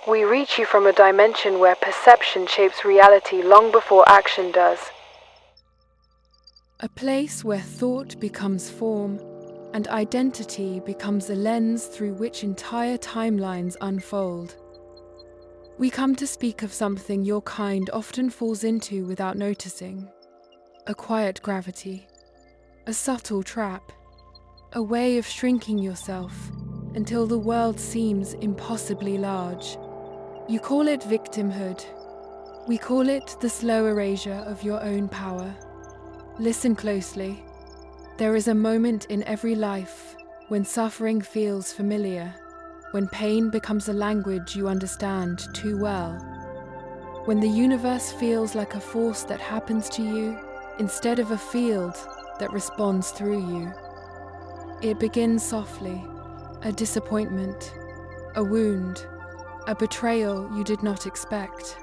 We reach you from a dimension where perception shapes reality long before action does. A place where thought becomes form and identity becomes a lens through which entire timelines unfold. We come to speak of something your kind often falls into without noticing. A quiet gravity, a subtle trap, a way of shrinking yourself until the world seems impossibly large. You call it victimhood. We call it the slow erasure of your own power. Listen closely. There is a moment in every life when suffering feels familiar, when pain becomes a language you understand too well, when the universe feels like a force that happens to you instead of a field that responds through you. It begins softly, a disappointment, a wound, a betrayal you did not expect.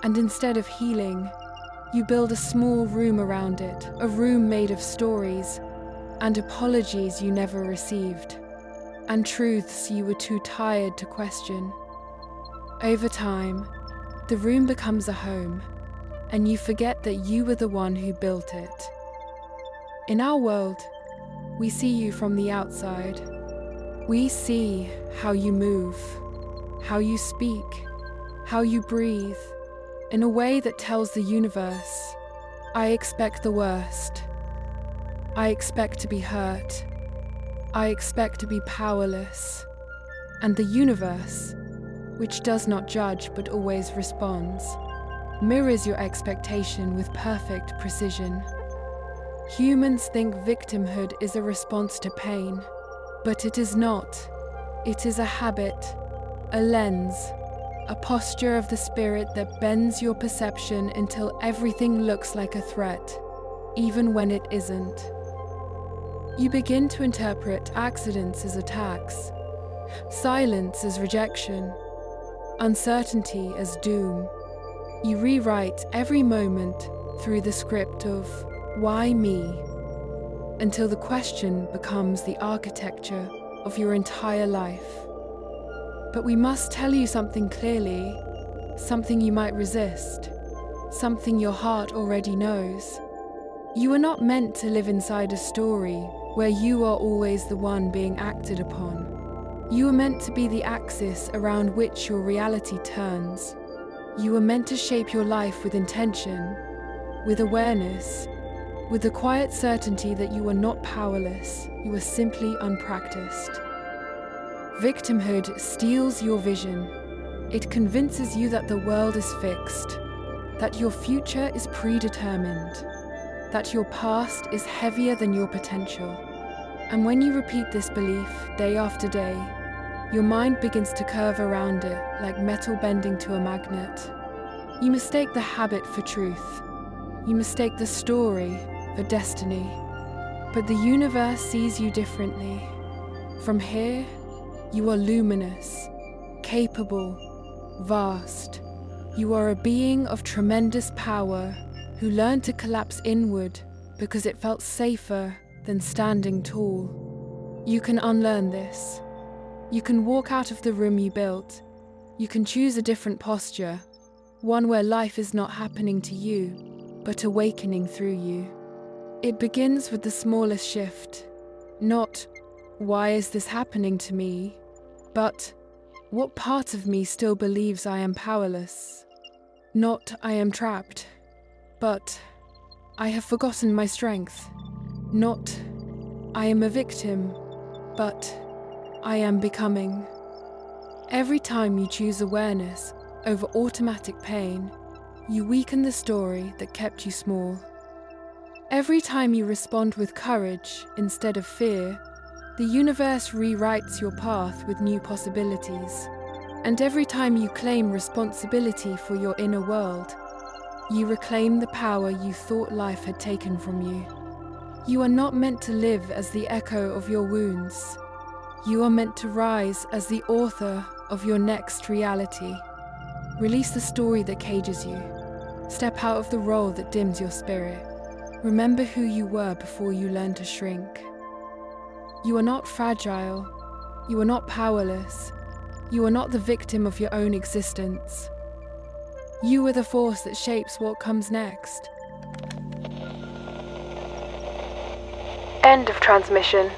And instead of healing, you build a small room around it, a room made of stories and apologies you never received, and truths you were too tired to question. Over time, the room becomes a home, and you forget that you were the one who built it. In our world, we see you from the outside. We see how you move, how you speak, how you breathe, in a way that tells the universe, I expect the worst. I expect to be hurt. I expect to be powerless. And the universe, which does not judge but always responds, mirrors your expectation with perfect precision. Humans think victimhood is a response to pain, but it is not. It is a habit, a lens, a posture of the spirit that bends your perception until everything looks like a threat, even when it isn't. You begin to interpret accidents as attacks, silence as rejection, uncertainty as doom. You rewrite every moment through the script of why me, until the question becomes the architecture of your entire life. But we must tell you something clearly, something you might resist, something your heart already knows. You are not meant to live inside a story where you are always the one being acted upon. You are meant to be the axis around which your reality turns. You are meant to shape your life with intention, with awareness, with the quiet certainty that you are not powerless, you are simply unpracticed. Victimhood steals your vision. It convinces you that the world is fixed, that your future is predetermined, that your past is heavier than your potential. And when you repeat this belief day after day, your mind begins to curve around it like metal bending to a magnet. You mistake the habit for truth. You mistake the story for destiny. But the universe sees you differently. From here, you are luminous, capable, vast. You are a being of tremendous power who learned to collapse inward because it felt safer than standing tall. You can unlearn this. You can walk out of the room you built. You can choose a different posture, one where life is not happening to you, but awakening through you. It begins with the smallest shift, not, why is this happening to me, but, what part of me still believes I am powerless? Not, I am trapped, but, I have forgotten my strength. Not, I am a victim, but, I am becoming. Every time you choose awareness over automatic pain, you weaken the story that kept you small. Every time you respond with courage instead of fear, the universe rewrites your path with new possibilities. And every time you claim responsibility for your inner world, you reclaim the power you thought life had taken from you. You are not meant to live as the echo of your wounds. You are meant to rise as the author of your next reality. Release the story that cages you. Step out of the role that dims your spirit. Remember who you were before you learned to shrink. You are not fragile. You are not powerless. You are not the victim of your own existence. You are the force that shapes what comes next. End of transmission.